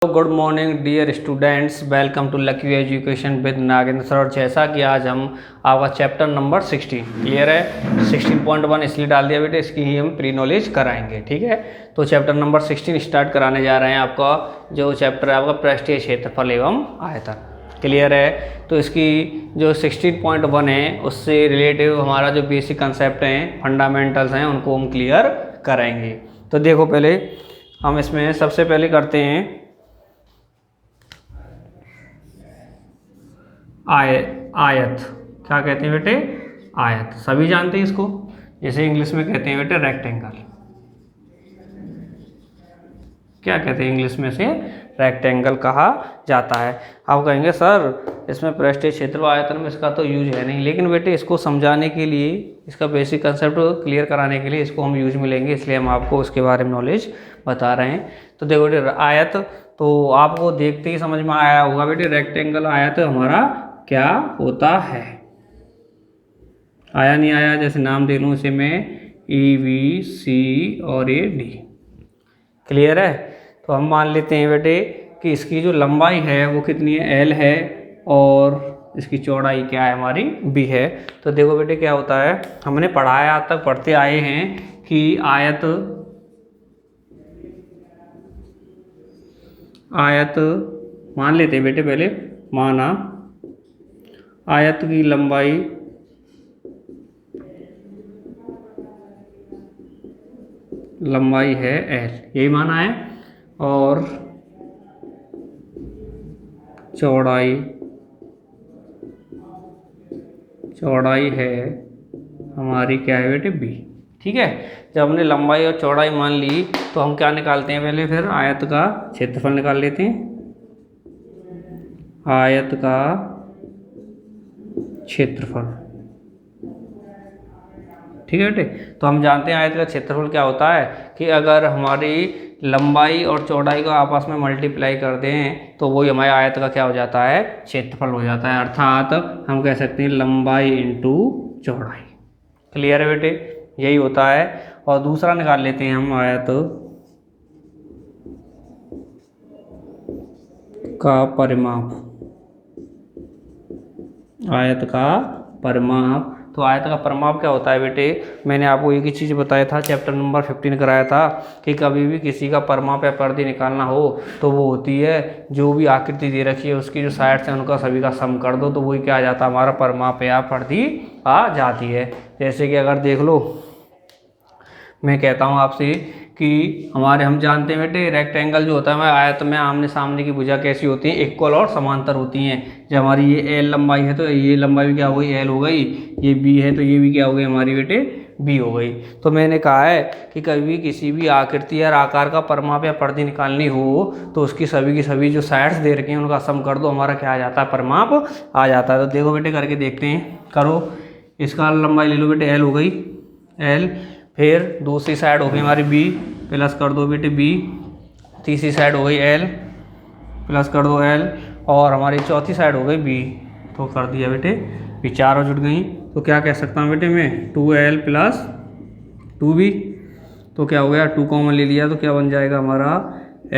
Good morning dear students, welcome to lucky education with Nagendra sir. जैसा कि आज हम आपका चैप्टर नंबर 16 क्लियर है। 16.1 इसलिए डाल दिया बेटे, इसकी ही हम प्री नॉलेज कराएंगे। ठीक है, तो चैप्टर नंबर 16 स्टार्ट कराने जा रहे हैं। आपका जो चैप्टर है आपका पृष्ठीय क्षेत्रफल एवं आयतन क्लियर है। तो इसकी जो 16.1 है उससे रिलेटिव हमारा जो बेसिक कंसेप्ट हैं, फंडामेंटल्स हैं, उनको हम क्लियर कराएंगे। तो देखो, पहले हम इसमें सबसे पहले करते हैं आयत। क्या कहते हैं बेटे? आयत। सभी जानते हैं इसको, जैसे इंग्लिश में कहते हैं बेटे रेक्टेंगल। क्या कहते हैं इंग्लिश में? से रेक्टेंगल कहा जाता है। आप कहेंगे सर इसमें पृष्ठीय क्षेत्रफल आयतन में इसका तो यूज है नहीं, लेकिन बेटे इसको समझाने के लिए, इसका बेसिक कंसेप्ट क्लियर कराने के लिए इसको हम यूज में लेंगे, इसलिए हम आपको उसके बारे में नॉलेज बता रहे हैं। तो देखो बेटे, आयत तो आपको देखते ही समझ में आया होगा बेटे, रेक्टेंगल आयत हमारा क्या होता है। आया नहीं आया? जैसे नाम दे लूँ इसे मैं, EVC और ये D। क्लियर है। तो हम मान लेते हैं बेटे कि इसकी जो लंबाई है वो कितनी है? L है, और इसकी चौड़ाई क्या है? हमारी B है। तो देखो बेटे क्या होता है, हमने पढ़ाया, आज तक पढ़ते आए हैं कि आयत मान लेते हैं बेटे, पहले माना आयत की लंबाई है L, यही माना है, और चौड़ाई है हमारी क्या है बेटे? B। ठीक है, जब हमने लंबाई और चौड़ाई मान ली तो हम क्या निकालते हैं? पहले फिर आयत का क्षेत्रफल निकाल लेते हैं। आयत का क्षेत्रफल, ठीक है बेटे। तो हम जानते हैं आयत का क्षेत्रफल क्या होता है कि अगर हमारी लंबाई और चौड़ाई को आपस में मल्टीप्लाई कर दें तो वही हमारे आयत का क्या हो जाता है? क्षेत्रफल हो जाता है। अर्थात हम कह सकते हैं लंबाई इंटू चौड़ाई। क्लियर है बेटे, यही होता है। और दूसरा निकाल लेते हैं हम, आयत का परिमाप। आयत का परिमाप, तो आयत का परिमाप क्या होता है बेटे? मैंने आपको एक ही चीज़ बताया था, चैप्टर नंबर 15 कराया था कि कभी भी किसी का परिमाप या परिधि निकालना हो तो वो होती है, जो भी आकृति दे रखी है उसकी जो साइड्स हैं उनका सभी का सम कर दो तो वही क्या आ जाता है? हमारा परिमाप या परिधि आ जाती है। जैसे कि अगर देख लो, मैं कहता हूँ आपसे कि हम जानते हैं बेटे, रेक्टेंगल जो होता है हमारे आयत में आमने सामने की भुजा कैसी होती है? इक्वल और समांतर होती हैं। जब हमारी ये L लंबाई है तो ये लंबाई भी क्या हो गई? L हो गई। ये B है तो ये भी क्या हो गई हमारी बेटे? B हो गई। तो मैंने कहा है कि कभी भी किसी भी आकृति या आकार का परिमाप या परिधि निकालनी हो तो उसकी सभी की सभी जो साइड्स दे रखी हैं उनका सम कर दो, हमारा क्या आ जाता है? परिमाप आ जाता है। तो देखो बेटे करके देखते हैं, करो। इसका लंबाई ले लो बेटे, L हो गई L, फिर दूसरी साइड हो गई हमारी B, प्लस कर दो बेटे B, तीसरी साइड हो गई L, प्लस कर दो L, और हमारी चौथी साइड हो गई B, तो कर दिया बेटे B। चारों जुड़ गई तो क्या कह सकता हूँ बेटे मैं? 2L plus 2B। तो क्या हो गया? 2 कॉमन ले लिया तो क्या बन जाएगा हमारा?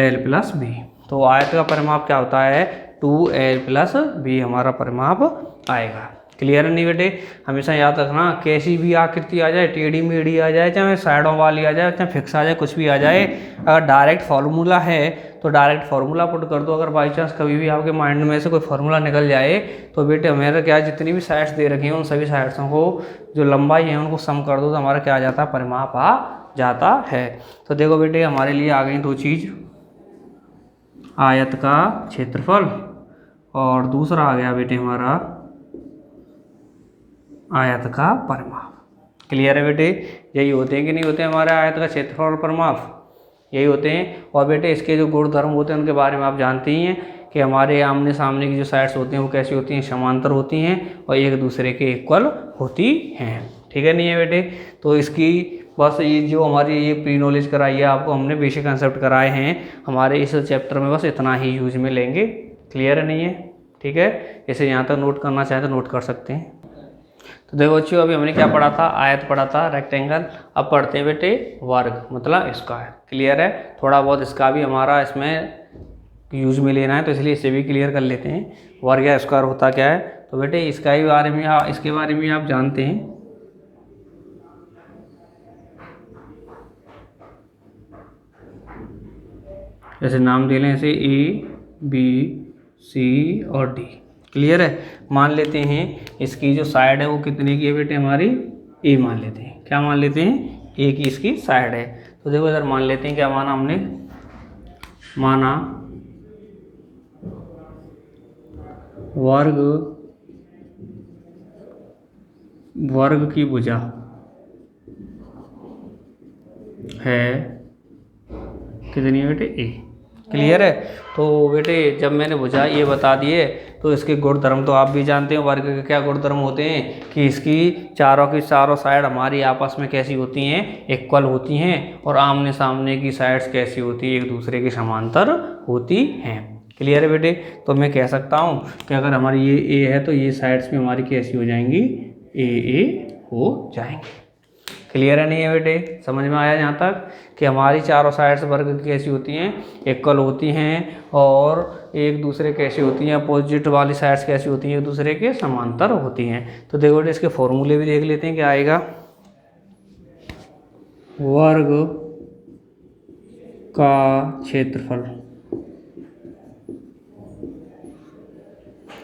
L plus B। तो आयत का परिमाप क्या होता है? 2L प्लस B हमारा परिमाप आएगा। क्लियर है नहीं बेटे? हमेशा याद रखना, कैसी भी आकृति आ जाए, टेढ़ी मेढ़ी आ जाए, चाहे साइडों वाली आ जाए, चाहे फिक्स आ जाए, कुछ भी आ जाए, अगर डायरेक्ट फार्मूला है तो डायरेक्ट फार्मूला पुट कर दो। अगर बाई चांस कभी भी आपके माइंड में से कोई फार्मूला निकल जाए तो बेटे हमारे क्या, जितनी भी साइड्स दे रखी हैं उन सभी साइड्सों को जो लंबाई है उनको सम कर दो तो हमारा क्या आ जाता है? परिमाप आ जाता है। तो देखो बेटे हमारे लिए आ गई दो चीज़, आयत का क्षेत्रफल और दूसरा आ गया बेटे हमारा आयत का परिमाप। क्लियर है बेटे? यही होते हैं कि नहीं होते हमारे आयत का क्षेत्रफल और परिमाप? यही होते हैं। और बेटे इसके जो गुणधर्म होते हैं उनके बारे में आप जानते ही हैं कि हमारे आमने सामने की जो साइड्स होती हैं वो कैसी होती हैं? समांतर होती हैं और एक दूसरे के इक्वल होती हैं। ठीक है नहीं है बेटे? तो इसकी बस ये जो हमारी ये प्री नॉलेज कराई है आपको, हमने बेसिक कंसेप्ट कराए हैं हमारे इस चैप्टर में, बस इतना ही यूज में लेंगे। क्लियर है नहीं है? ठीक है, इसे यहाँ तक नोट करना चाहें तो नोट कर सकते हैं। तो देखो बच्चों, अभी हमने क्या पढ़ा था? आयत पढ़ा था, रेक्टेंगल। अब पढ़ते हैं बेटे वर्ग, मतलब स्क्वायर। क्लियर है? थोड़ा बहुत इसका भी हमारा इसमें यूज में लेना है, तो इसलिए इसे भी क्लियर कर लेते हैं। वर्ग या स्क्वायर होता क्या है, तो बेटे इसका ही बारे में इसके बारे में आप जानते हैं। जैसे नाम दे लें, ऐसे A B C और D। क्लियर है। मान लेते हैं इसकी जो साइड है वो कितने की है बेटे, हमारी A मान लेते हैं। क्या मान लेते हैं, A की इसकी साइड है। तो देखो इधर मान लेते हैं, क्या माना हमने, माना वर्ग की भुजा है कितनी है बेटे, A। क्लियर है। तो बेटे जब मैंने भुजा ये बता दिए, तो इसके गुणधर्म तो आप भी जानते हैं। वर्ग के क्या गुणधर्म होते हैं कि इसकी चारों की चारों साइड हमारी आपस में कैसी होती हैं, इक्वल होती हैं, और आमने सामने की साइड्स कैसी होती हैं, एक दूसरे के समांतर होती हैं। क्लियर है बेटे। तो मैं कह सकता हूँ कि अगर हमारी ये A है तो ये साइड्स में हमारी कैसी हो जाएंगी, AA हो जाएंगी। क्लियर है नहीं है बेटे, समझ में आया यहाँ तक कि हमारी चारों साइड्स वर्ग की कैसी होती हैं, इक्वल होती हैं, और एक दूसरे कैसी होती हैं, अपोजिट वाली साइड्स कैसी होती हैं, एक दूसरे के समांतर होती हैं। तो देखो बेटे इसके फॉर्मूले भी देख लेते हैं, क्या आएगा। वर्ग का क्षेत्रफल,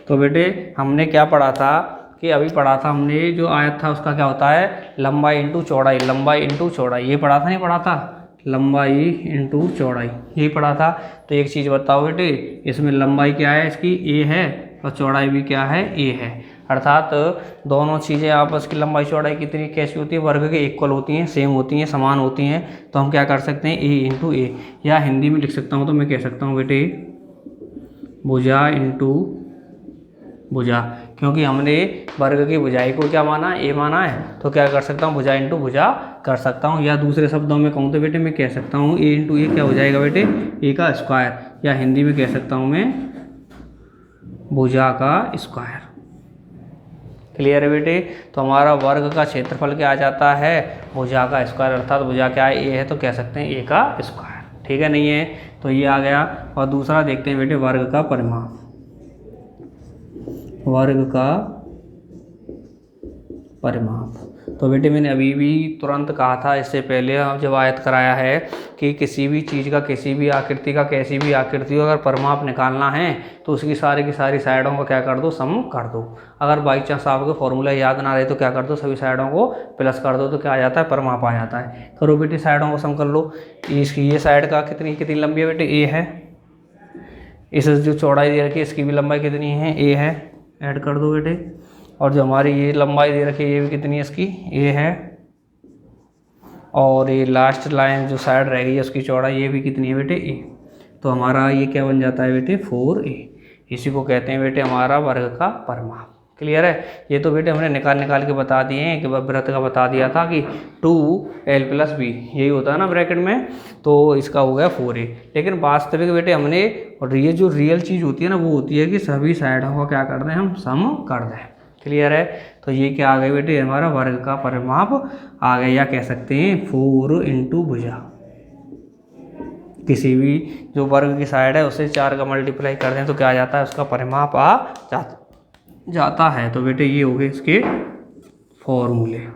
तो बेटे हमने क्या पढ़ा था कि अभी पढ़ा था हमने, जो आयत था उसका क्या होता है, लंबाई इंटू चौड़ाई, लंबाई इंटू चौड़ाई। ये पढ़ा था, नहीं पढ़ा था, लंबाई इंटू चौड़ाई, यही पढ़ा था। तो एक चीज़ बताओ बेटे, इसमें लंबाई क्या है, इसकी A है, और चौड़ाई भी क्या है, A है। अर्थात दोनों चीज़ें आपस की लंबाई चौड़ाई कितनी कैसी होती है, वर्ग के इक्वल होती हैं, सेम होती हैं, समान होती हैं। तो हम क्या कर सकते हैं, A इंटू A, या हिंदी में लिख सकता हूँ तो मैं कह सकता हूँ बेटे भुजा इंटू भुजा, क्योंकि हमने वर्ग की भुजाई को क्या माना, A माना है। तो क्या कर सकता हूँ, भुजा इंटू भुजा कर सकता हूँ। या दूसरे शब्दों में कहूँ तो बेटे मैं कह सकता हूँ A इंटू A क्या हो जाएगा बेटे, A का स्क्वायर, या हिंदी में कह सकता हूँ मैं भुजा का स्क्वायर। क्लियर है बेटे। तो हमारा वर्ग का क्षेत्रफल क्या आ जाता है, भुजा का स्क्वायर। अर्थात भुजा क्या है, A है, तो कह सकते हैं A का स्क्वायर। ठीक है नहीं है, तो ये आ गया। और दूसरा देखते हैं बेटे, वर्ग का परिमाप, वर्ग का परिमाप। तो बेटे मैंने अभी भी तुरंत कहा था, इससे पहले जब आयत कराया है, कि किसी भी चीज़ का, किसी भी आकृति का, कैसी भी आकृति को अगर परिमाप निकालना है तो उसकी सारी की सारी साइडों को क्या कर दो, सम कर दो। अगर बाई चांस आपको फॉर्मूला याद ना रहे तो क्या कर दो, सभी साइडों को प्लस कर दो, तो क्या आ जाता है, परिमाप आ जाता है। करो बेटे साइडों को सम कर लो। इसकी ये साइड का कितनी कितनी लंबी है बेटे, A है। इस जो चौड़ाई दे रखी है इसकी भी लंबाई कितनी है, A है, ऐड कर दो बेटे। और जो हमारी ये लंबाई दे रखी है ये भी कितनी है, इसकी A है। और ये लास्ट लाइन जो साइड रह गई है उसकी चौड़ाई ये भी कितनी है बेटे, A। तो हमारा ये क्या बन जाता है बेटे, 4A। इसी को कहते हैं बेटे हमारा वर्ग का परिमाप। क्लियर है। ये तो बेटे हमने निकाल के बता दिए हैं, कि वृत्त का बता दिया था कि 2L+B यही होता है ना ब्रैकेट में, तो इसका हो गया 4A। लेकिन वास्तविक बेटे हमने, और ये जो रियल चीज़ होती है ना, वो होती है कि सभी साइडों को क्या कर दें, हम सम कर दें। क्लियर है। तो ये क्या आ गया बेटे, हमारा वर्ग का परिमाप आ गया, या कह सकते हैं 4 इंटू भुजा। किसी भी जो वर्ग की साइड है उससे 4 का मल्टीप्लाई कर दें तो क्या आ जाता है, उसका परिमाप आ जाता है। तो बेटे ये हो गए इसके फॉर्मूले।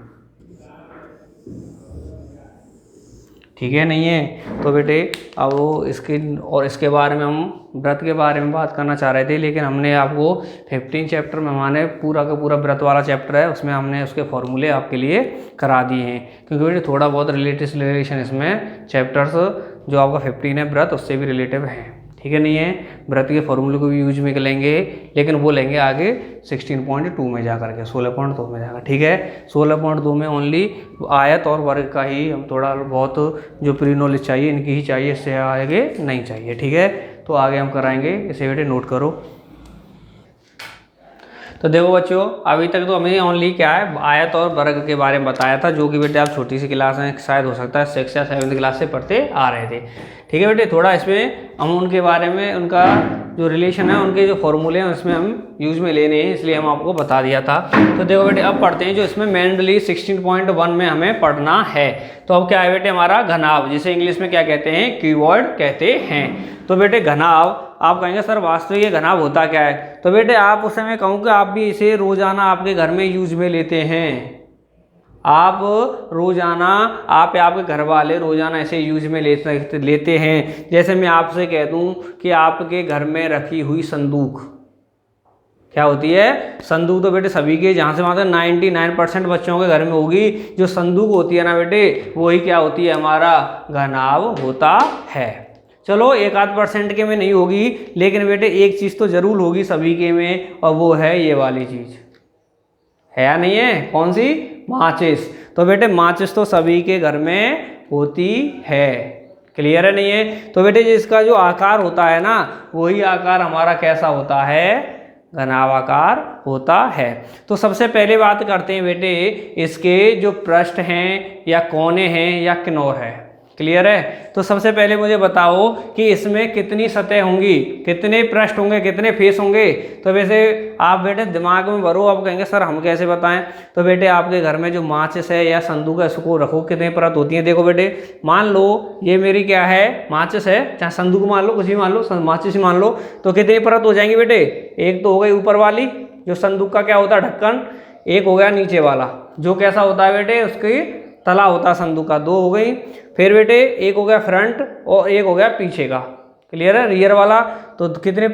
ठीक है नहीं है। तो बेटे अब वो इसके और इसके बारे में हम व्रत के बारे में बात करना चाह रहे थे, लेकिन हमने आपको 15 चैप्टर में हमारे पूरा का पूरा व्रत वाला चैप्टर है, उसमें हमने उसके फॉर्मूले आपके लिए करा दिए हैं। क्योंकि बेटे थोड़ा बहुत रिलेशन इसमें चैप्टर्स जो आपका 15 है व्रत उससे भी रिलेटिव है। ठीक है नहीं है। व्रत के फॉर्मूले को भी यूज में लेंगे, लेकिन वो लेंगे आगे 16.2 में जा करके, 16.2 में जाकर। ठीक है। 16.2 में ओनली आयत और वर्ग का ही हम थोड़ा बहुत जो प्री नॉलेज चाहिए इनकी ही चाहिए, इससे आगे नहीं चाहिए। ठीक है। तो आगे हम कराएंगे, इसे बेटे नोट करो। तो देखो बच्चों, अभी तक तो हमें ओनली क्या है, आयत और वर्ग के बारे में बताया था, जो कि बेटे आप छोटी सी क्लास में शायद हो सकता है 6 या 7वीं क्लास से पढ़ते आ रहे थे। ठीक है बेटे। थोड़ा इसमें हम उनके बारे में, उनका जो रिलेशन है, उनके जो फॉर्मूले हैं उसमें हम यूज में लेने हैं, इसलिए हम आपको बता दिया था। तो देखो बेटे अब पढ़ते हैं जो इसमें मेनली 16.1 में हमें पढ़ना है। तो अब क्या है बेटे, हमारा घनाभ, जिसे इंग्लिश में क्या कहते हैं, क्यूबॉइड कहते हैं। तो बेटे घनाभ आप कहेंगे सर वास्तविक ये घनाभ होता क्या है, तो बेटे आप उस समय कहूँ कि आप भी इसे रोजाना आपके घर में यूज में लेते हैं। आप रोजाना, आप या आपके घर वाले रोजाना ऐसे यूज में लेते हैं। जैसे मैं आपसे कह दूं कि आपके घर में रखी हुई संदूक क्या होती है, संदूक तो बेटे सभी के, जहाँ से वहाँ तक 99% बच्चों के घर में होगी। जो संदूक होती है ना बेटे, वही क्या होती है, हमारा घनाभ होता है। चलो 1-8% के में नहीं होगी, लेकिन बेटे एक चीज़ तो जरूर होगी सभी के में, और वो है ये वाली चीज़, है या नहीं है, कौन सी, माचिस। तो बेटे माचिस तो सभी के घर में होती है। क्लियर है नहीं है। तो बेटे जिसका जो आकार होता है ना, वही आकार हमारा कैसा होता है, घनाभाकार होता है। तो सबसे पहले बात करते हैं बेटे इसके जो पृष्ठ हैं या कोने हैं या किनार है। क्लियर है। तो सबसे पहले मुझे बताओ कि इसमें कितनी सतह होंगी, कितने पृष्ठ होंगे, कितने फेस होंगे। तो वैसे आप बेटे दिमाग में भरो, आप कहेंगे सर हम कैसे बताएं। तो बेटे आपके घर में जो माचिस है या संदूक है उसको रखो, कितने परत होती है। देखो बेटे, मान लो ये मेरी क्या है, माचिस है, चाहे संदूक मान लो, कुछ भी मान लो, माचिस ही मान लो। तो कितनी परत हो जाएंगी बेटे, एक तो हो गई ऊपर वाली जो संदूक का क्या होता है ढक्कन, एक हो गया नीचे वाला जो कैसा होता है बेटे, उसकी तला होता है संदूक का, दो हो गई। फिर बेटे एक हो गया फ्रंट और एक हो गया पीछे का। क्लियर है, रियर वाला। तो कितने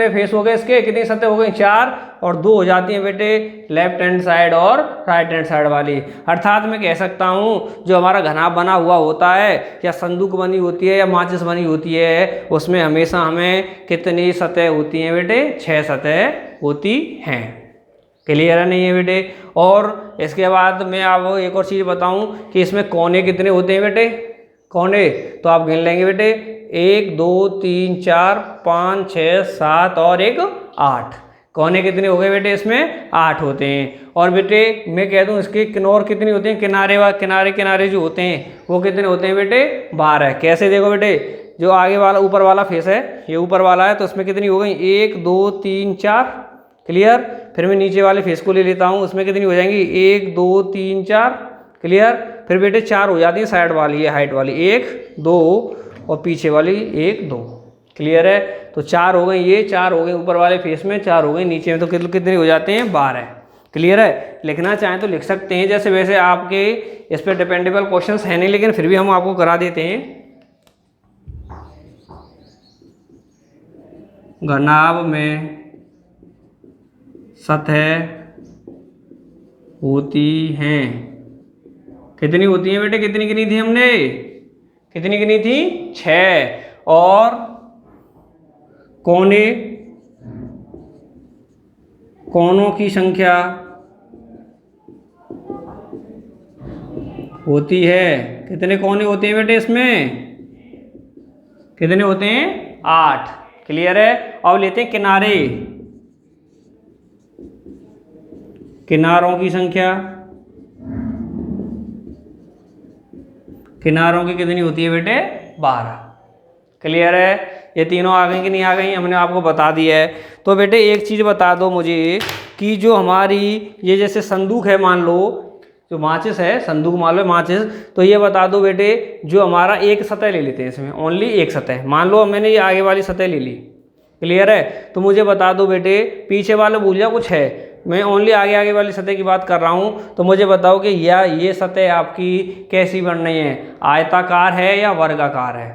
फेस हो गए इसके, कितनी सतह हो गई, 4, और 2 हो जाती हैं बेटे लेफ्ट हैंड साइड और राइट हैंड साइड वाली। अर्थात मैं कह सकता हूँ जो हमारा घनाभ बना हुआ होता है या संदूक बनी होती है या माचिस बनी होती है, उसमें हमेशा हमें कितनी सतह होती हैं बेटे, 6 सतह होती हैं। क्लियर है नहीं है बेटे। और इसके बाद मैं आपको एक और चीज़ बताऊं कि इसमें कोने कितने होते हैं बेटे, कोने तो आप गिन लेंगे बेटे, 1 2 3 4 5 6 7 और 1 8। कोने कितने हो गए बेटे, इसमें 8 होते हैं। और बेटे मैं कह दूं इसके किनार कितने होते हैं, किनारे जो होते हैं वो कितने होते हैं बेटे, 12। कैसे, देखो बेटे जो आगे वाला ऊपर वाला फेस है, ये ऊपर वाला है, तो उसमें कितनी हो गई, 1 2 3 4। क्लियर। फिर मैं नीचे वाले फेस को ले लेता हूँ, उसमें कितनी हो जाएंगी, 1 2 3 4। क्लियर। फिर बेटे 4 हो जाती है साइड वाली, ये हाइट वाली, 1 2 और पीछे वाली 1 2। क्लियर है। तो 4 हो गई, ये 4 हो गई ऊपर वाले फेस में, 4 हो गई नीचे में, तो कितने हो जाते हैं, 12। क्लियर है। लिखना चाहें तो लिख सकते हैं, जैसे वैसे आपके इस पर डिपेंडेबल क्वेश्चन है नहीं, लेकिन फिर भी हम आपको करा देते हैं। घनाभ में सतह होती हैं, कितनी होती हैं बेटे, कितनी गिनी थी हमने, कितनी गिनी थी, 6। और कोनों की संख्या होती है, कितने कोने होते हैं बेटे इसमें, कितने होते हैं, 8। क्लियर है। अब लेते हैं किनारे, किनारों की संख्या, किनारों की कितनी होती है बेटे, 12। क्लियर है। ये तीनों आ गई कि नहीं आ गई, हमने आपको बता दिया है। तो बेटे एक चीज़ बता दो मुझे कि जो हमारी ये जैसे संदूक है, मान लो जो माचिस है, संदूक मान लो माचिस, तो ये बता दो बेटे जो हमारा एक सतह ले लेते हैं, इसमें ओनली एक सतह, मान लो मैंने ये आगे वाली सतह ले ली। क्लियर है। तो मुझे बता दो बेटे, पीछे वाले भूल जाओ कुछ है, मैं ओनली आगे वाली सतह की बात कर रहा हूँ। तो मुझे बताओ कि ये सतह आपकी कैसी बन रही है, आयताकार है या वर्गाकार है,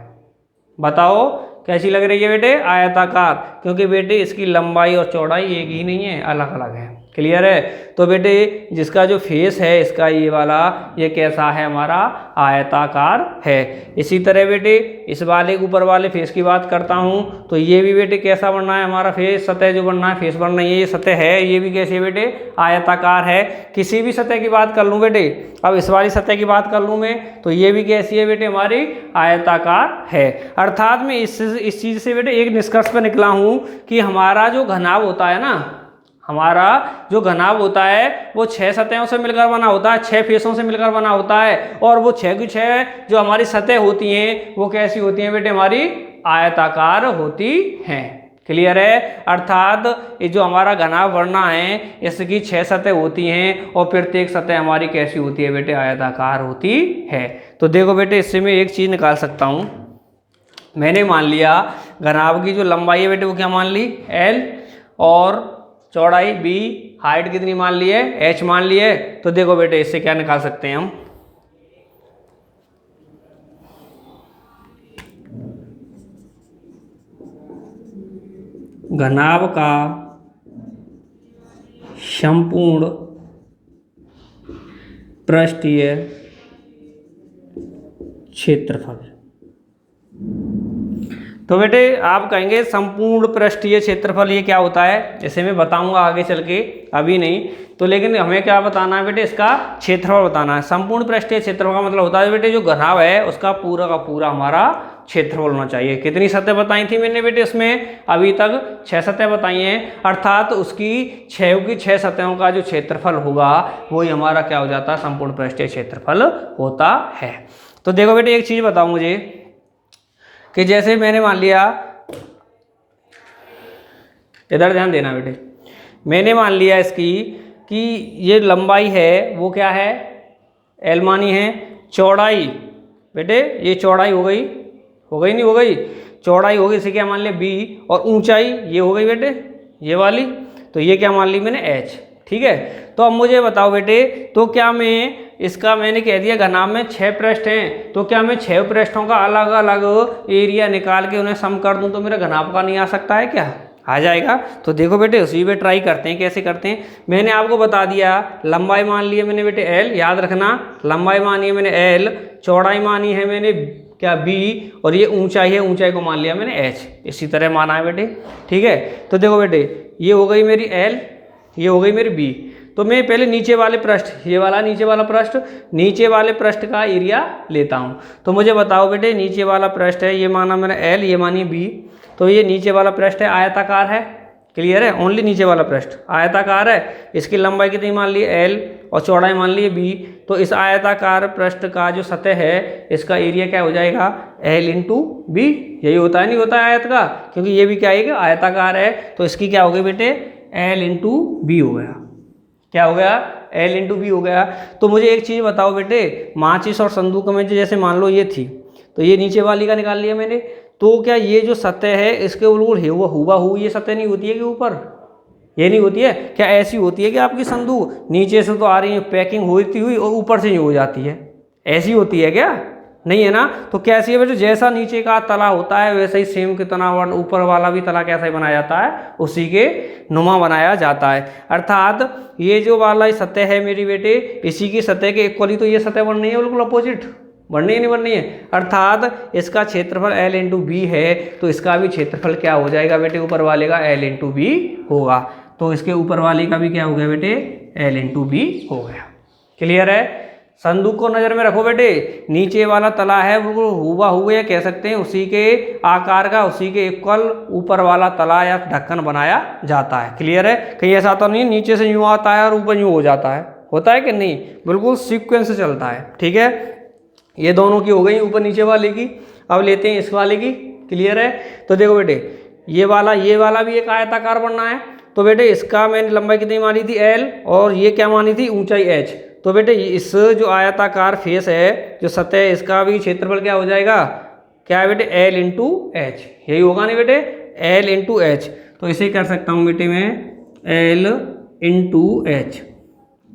बताओ कैसी लग रही है बेटे, आयताकार, क्योंकि बेटे इसकी लंबाई और चौड़ाई एक ही नहीं है, अलग अलग है। क्लियर है। तो बेटे जिसका जो फेस है इसका ये वाला, ये कैसा है, हमारा आयताकार है। इसी तरह बेटे इस वाले ऊपर वाले फेस की बात करता हूँ, तो ये भी बेटे कैसा बनना है, हमारा फेस, सतह जो बनना है, फेस बनना है, ये सतह है, ये भी कैसी है बेटे, आयताकार है। किसी भी सतह की बात कर लूँ बेटे, अब इस वाली सतह की बात कर लूँ मैं, तो ये भी कैसी है बेटे, हमारी आयताकार है। अर्थात मैं इस चीज़ से बेटे एक निष्कर्ष पर निकला हूँ कि हमारा जो घनाभ होता है ना, हमारा जो घनाभ होता है वो 6 सतहों से मिलकर बना होता है, 6 फेसों से मिलकर बना होता है। और वो 6 की 6 जो हमारी सतह होती हैं वो कैसी होती हैं बेटे, हमारी आयताकार होती हैं। क्लियर है। अर्थात ये जो हमारा घनाभ बनना है इसकी 6 सतह होती हैं और प्रत्येक सतह हमारी कैसी होती है बेटे, आयताकार होती है। तो देखो बेटे इससे मैं एक चीज़ निकाल सकता हूँ, मैंने मान लिया घनाभ की जो लंबाई है बेटे वो क्या मान ली L, और चौड़ाई B, हाइट कितनी मान ली है H मान ली है। तो देखो बेटे इससे क्या निकाल सकते हैं हम, घनाभ का संपूर्ण पृष्ठीय क्षेत्रफल। तो बेटे आप कहेंगे संपूर्ण पृष्ठीय क्षेत्रफल ये क्या होता है, जैसे मैं बताऊंगा आगे चल के, अभी नहीं तो, लेकिन हमें क्या बताना है बेटे, इसका क्षेत्रफल बताना है। संपूर्ण पृष्ठीय क्षेत्रफल का मतलब होता है बेटे जो घनाभ है उसका पूरा का पूरा हमारा क्षेत्रफल होना चाहिए। कितनी सतह बताई थी मैंने बेटे इसमें, अभी तक 6 सतह बताई हैं, अर्थात उसकी 6 की 6 सतहों का जो क्षेत्रफल होगा वही हमारा क्या हो जाता है, संपूर्ण पृष्ठीय क्षेत्रफल होता है। तो देखो बेटे एक चीज बताओ मुझे कि जैसे मैंने मान लिया, इधर ध्यान देना बेटे, मैंने मान लिया इसकी कि ये लंबाई है वो क्या है L मानी है, चौड़ाई बेटे ये चौड़ाई हो गई नहीं हो गई, चौड़ाई हो गई, इसे क्या मान लिया B, और ऊंचाई ये हो गई बेटे ये वाली, तो ये क्या मान ली मैंने H। ठीक है, तो अब मुझे बताओ बेटे, तो क्या मैं इसका मैंने कह दिया घनाभ में 6 पृष्ठ हैं, तो क्या मैं 6 पृष्ठों का अलग अलग एरिया निकाल के उन्हें सम कर दूं तो मेरा घनाभ का नहीं आ सकता है क्या, आ जाएगा। तो देखो बेटे उसी पे ट्राई करते हैं, कैसे करते हैं। मैंने आपको बता दिया लंबाई मान ली है मैंने बेटे L, याद रखना लंबाई मानी है मैंने L, चौड़ाई मानी है मैंने क्या B, और ये ऊंचाई है, ऊंचाई को मान लिया मैंने H, इसी तरह माना है बेटे। ठीक है, तो देखो बेटे ये हो गई मेरी L, ये हो गई मेरी B। तो मैं पहले नीचे वाले पृष्ठ, ये वाला नीचे वाला पृष्ठ, नीचे वाले पृष्ठ का एरिया लेता हूँ। तो मुझे बताओ बेटे नीचे वाला पृष्ठ है ये माना मैंने L, ये मानी B, तो ये नीचे वाला पृष्ठ है आयताकार है, क्लियर है, ओनली नीचे वाला पृष्ठ आयताकार है, इसकी लंबाई कितनी मान ली L और चौड़ाई मान ली B। तो इस आयताकार पृष्ठ का जो सतह है इसका एरिया क्या हो जाएगा L इंटू B, यही होता है नहीं होता है आयत का, क्योंकि ये भी क्या है आयताकार है, तो इसकी क्या हो गई बेटे L इंटू B हो गया, क्या हो गया L इंटू B हो गया। तो मुझे एक चीज़ बताओ बेटे, माचिस और संदूक में जैसे मान लो ये थी, तो ये नीचे वाली का निकाल लिया मैंने, तो क्या ये जो सतह है इसके बिल्कुल हुबहू ये सतह नहीं होती है कि ऊपर ये नहीं होती है क्या, ऐसी होती है कि आपकी संदूक नीचे से तो आ रही है पैकिंग होती हुई और ऊपर से यूँ हो जाती है, ऐसी होती है क्या, नहीं है ना। तो कैसी है बेटे, जैसा नीचे का तला होता है वैसे ही सेम के तना ऊपर वाला भी तला कैसा ही बनाया जाता है, उसी के नुमा बनाया जाता है। अर्थात ये जो वाला सतह है मेरी बेटे, इसी की सतह के इक्वली तो ये सतह बननी है, बिल्कुल अपोजिट बननी है नहीं बननी है। अर्थात इसका क्षेत्रफल L इंटू B है, तो इसका भी क्षेत्रफल क्या हो जाएगा बेटे, ऊपर वाले का L इंटू B होगा, तो इसके ऊपर वाले का भी क्या हो गया बेटे L इंटू B हो गया। क्लियर है, संदूक को नजर में रखो बेटे, नीचे वाला तला है बिल्कुल हुबहू या कह सकते हैं उसी के आकार का, उसी के इक्वल ऊपर वाला तला या ढक्कन बनाया जाता है। क्लियर है, कहीं ऐसा तो नहीं नीचे से यूँ आता है और ऊपर यूँ हो जाता है, होता है कि नहीं, बिल्कुल सीक्वेंस से चलता है। ठीक है, ये दोनों की हो गई ऊपर नीचे वाले की, अब लेते हैं इस वाले की। क्लियर है, तो देखो बेटे ये वाला भी एक आयताकार बनना है, तो बेटे इसका मैंने लंबाई कितनी मानी थी L, और ये क्या मानी थी ऊंचाई H। तो बेटे इस जो आयताकार फेस है जो सतह है इसका भी क्षेत्रफल क्या हो जाएगा, क्या है बेटे L इंटू H, यही होगा नहीं बेटे L इंटू H। तो इसे कर सकता हूँ बेटे मैं L इंटू H।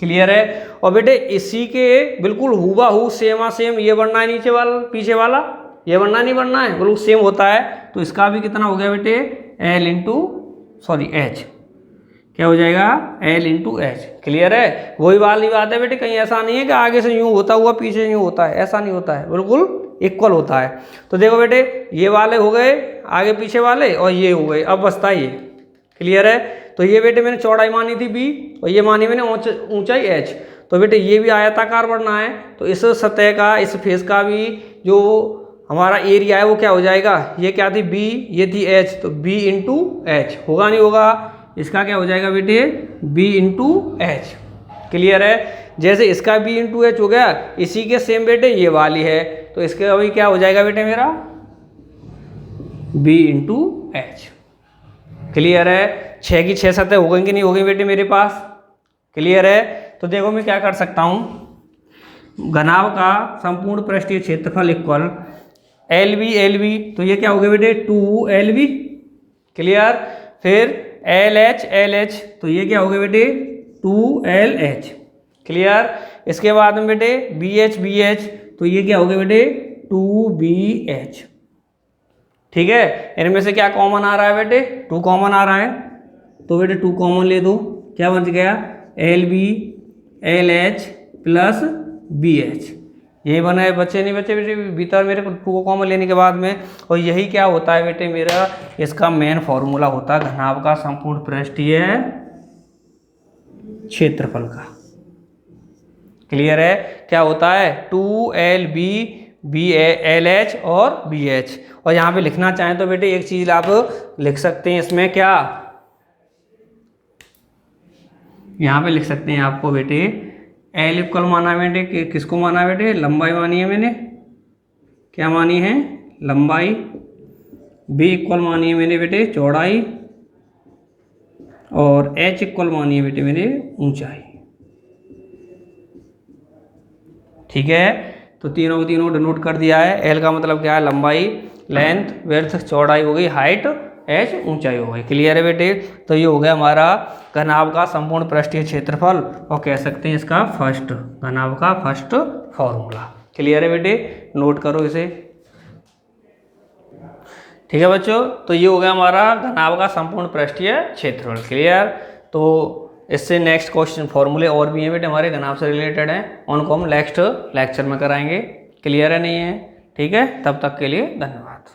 क्लियर है, और बेटे इसी के बिल्कुल हुबहू सेम सेम ये बनना है, नीचे वाला पीछे वाला ये बनना नहीं बनना है, बिल्कुल सेम होता है, तो इसका भी कितना हो गया बेटे L इंटू H, क्या हो जाएगा L इंटू H। क्लियर है, वही वाली बात है बेटे, कहीं ऐसा नहीं है कि आगे से यूँ होता हुआ पीछे से यूँ होता है, ऐसा नहीं होता है, बिल्कुल इक्वल होता है। तो देखो बेटे ये वाले हो गए आगे पीछे वाले, और ये हो गए, अब बचता है ये। क्लियर है, तो ये बेटे मैंने चौड़ाई मानी थी B और ये मानी मैंने ऊंचाई H, तो बेटे ये भी आयताकार बनना है, तो इस सतह का इस फेस का भी जो हमारा एरिया है वो क्या हो जाएगा, ये क्या थी B, ये थी H, तो B इंटू H होगा नहीं होगा, इसका क्या हो जाएगा बेटे B इंटू H। क्लियर है, जैसे इसका B इंटू H हो गया, इसी के सेम बेटे ये वाली है, तो इसके अभी क्या हो जाएगा बेटे मेरा B इंटू H। क्लियर है, 6 की 6 सतह हो गई कि नहीं हो गई बेटे मेरे पास। क्लियर है, तो देखो मैं क्या कर सकता हूँ, घनाभ का संपूर्ण पृष्ठीय क्षेत्रफल इक्वल एल बी तो ये क्या हो गया बेटे 2LB, क्लियर। फिर एल एच तो ये क्या हो गया बेटे 2LH, क्लियर। इसके बाद में बेटे बी एच तो ये क्या हो गया बेटे 2BH, ठीक है। इनमें से क्या कॉमन आ रहा है बेटे 2 कॉमन आ रहा है, तो बेटे 2 कॉमन ले दो, क्या बन गया LB LH प्लस BH, यही बना है बच्चे नहीं बच्चे बेटे भीतर मेरे को 2 को कॉमन लेने के बाद में। और यही क्या होता है बेटे मेरा इसका मेन फॉर्मूला होता है घनाभ का संपूर्ण पृष्ठीय क्षेत्रफल का, क्लियर है। क्या होता है 2LB LH और BH। और यहाँ पे लिखना चाहें तो बेटे एक चीज आप लिख सकते हैं इसमें, क्या यहाँ पे लिख सकते हैं आपको बेटे L इक्वल माना है बेटे किसको माना है बेटे लंबाई मानी है मैंने, क्या मानी है लंबाई। B इक्वल मानी है मैंने बेटे चौड़ाई, और H इक्वल मानी है बेटे मेरे ऊंचाई, ठीक है। तो तीनों को तीनों डिनोट कर दिया है। L का मतलब क्या है लंबाई, लेंथ, विड्थ चौड़ाई हो गई, हाइट, H ऊंचाई हो गई, क्लियर है बेटे। तो ये हो गया हमारा घनाभ का संपूर्ण पृष्ठीय क्षेत्रफल, और कह सकते हैं इसका फर्स्ट घनाभ का फर्स्ट फॉर्मूला, क्लियर है बेटे, नोट करो इसे, ठीक है बच्चों। तो ये हो गया हमारा घनाभ का संपूर्ण पृष्ठीय क्षेत्रफल, क्लियर। तो इससे नेक्स्ट क्वेश्चन फॉर्मूले और भी हैं बेटे हमारे घनाभ से रिलेटेड हैं, उनको हम नेक्स्ट लेक्चर में कराएंगे, क्लियर है नहीं है, ठीक है। तब तक के लिए धन्यवाद।